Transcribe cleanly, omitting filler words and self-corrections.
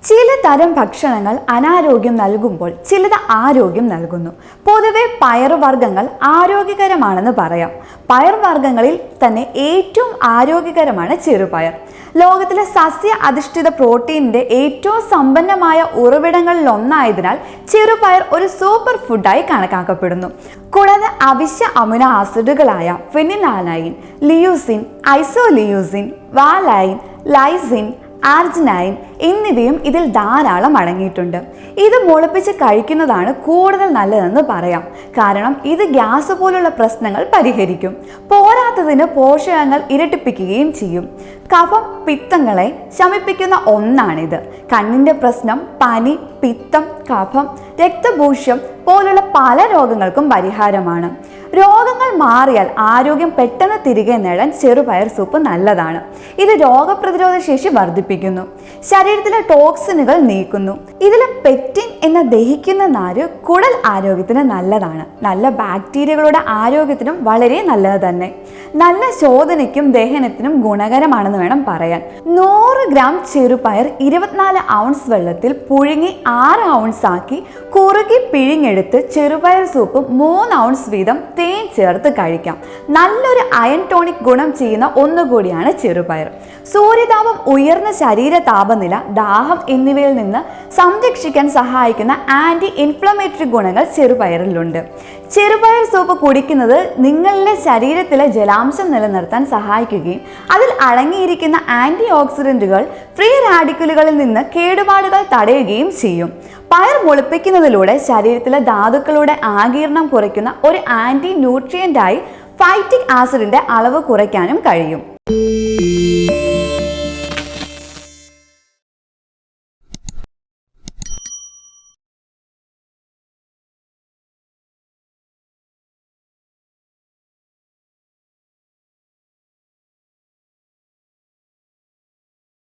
ചില തരം ഭക്ഷണങ്ങൾ അനാരോഗ്യം നൽകുമ്പോൾ ചിലത് ആരോഗ്യം നൽകുന്നു. പൊതുവെ പയറുവർഗ്ഗങ്ങൾ ആരോഗ്യകരമാണെന്ന് പറയാം. പയർവർഗ്ഗങ്ങളിൽ തന്നെ ഏറ്റവും ആരോഗ്യകരമാണ് ചെറുപയർ. ലോകത്തിലെ സസ്യ അധിഷ്ഠിത പ്രോട്ടീനിന്റെ ഏറ്റവും സമ്പന്നമായ ഉറവിടങ്ങളിലൊന്നായതിനാൽ ചെറുപയർ ഒരു സൂപ്പർ ഫുഡായി കണക്കാക്കപ്പെടുന്നു. കൂടാതെ അവശ്യ അമിനോ ആസിഡുകളായ ഫെനിലാലൈൻ, ലിയൂസിൻ, ഐസോലിയൂസിൻ, വാലൈൻ, ലൈസിൻ, ആർജിനൈൻ എന്നിവയും ഇതിൽ ധാരാളം അടങ്ങിയിട്ടുണ്ട്. ഇത് മുളപ്പിച്ച് കഴിക്കുന്നതാണ് കൂടുതൽ നല്ലതെന്ന് പറയാം. കാരണം ഇത് ഗ്യാസ് പോലുള്ള പ്രശ്നങ്ങൾ പരിഹരിക്കും. പോരാത്തതിന് പോഷകങ്ങൾ ഇരട്ടിപ്പിക്കുകയും ചെയ്യും. കഫം, പിത്തങ്ങളെ ശമിപ്പിക്കുന്ന ഒന്നാണിത്. കണ്ണിന്റെ പ്രശ്നം, പനി, പിത്തം, കഫം, രക്തഭൂഷ്യം പോലുള്ള പല രോഗങ്ങൾക്കും പരിഹാരമാണ്. രോഗങ്ങൾ മാറിയാൽ ആരോഗ്യം പെട്ടെന്ന് തിരികെ നേടാൻ ചെറുപയർ സൂപ്പ് നല്ലതാണ്. ഇത് രോഗപ്രതിരോധ ശേഷി വർദ്ധിപ്പിക്കുന്നു, ശരീരത്തിലെ ടോക്സിനുകൾ നീക്കുന്നു. ഇതിലെ പെക്റ്റിൻ എന്ന ദഹിക്കുന്ന നാര് കുടൽ ആരോഗ്യത്തിന് നല്ലതാണ്. നല്ല ബാക്ടീരിയകളുടെ ആരോഗ്യത്തിനും വളരെ നല്ലത് തന്നെ. നല്ല ശോധനയ്ക്കും ദഹനത്തിനും ഗുണകരമാണെന്ന് വേണം പറയാൻ. 100 ഗ്രാം ചെറുപയർ 24 ഔൺസ് വെള്ളത്തിൽ പുഴുങ്ങി 6 ഔൺസ് ആക്കി കുറുകി പിഴിഞ്ഞെടുത്ത് ചെറുപയർ സൂപ്പ് 3 ഔൺസ് വീതം തേൻ ചേർത്ത് കഴിക്കാം. നല്ലൊരു അയൺ ടോണിക് ഗുണം ചെയ്യുന്ന ഒന്നുകൂടിയാണ് ചെറുപയർ. സൂര്യതാപം, ഉയർന്ന ശരീര താപനില, ദാഹം എന്നിവയിൽ നിന്ന് സംരക്ഷിക്കാൻ സഹായിക്കുന്ന ആന്റി ഇൻഫ്ലമേറ്ററി ഗുണങ്ങൾ ചെറുപയറിലുണ്ട്. ചെറുപയർ സൂപ്പ് കുടിക്കുന്നത് നിങ്ങളുടെ ശരീരത്തിലെ ജലാംശം നിലനിർത്താൻ സഹായിക്കുകയും അതിൽ അടങ്ങിയിരിക്കുന്ന ആന്റി ഓക്സിഡന്റുകൾ ഫ്രീ റാഡിക്കലുകളിൽ നിന്ന് കേടുപാടുകൾ തടയുകയും ചെയ്യും. പയർ മുളപ്പിക്കുന്നതിലൂടെ ശരീരത്തിലെ ധാതുക്കളുടെ ആഗിരണം കുറയ്ക്കുന്ന ഒരു ആന്റി ന്യൂട്രിയന്റായി ഫൈറ്റിക് ആസിഡിന്റെ അളവ് കുറയ്ക്കാനും കഴിയും.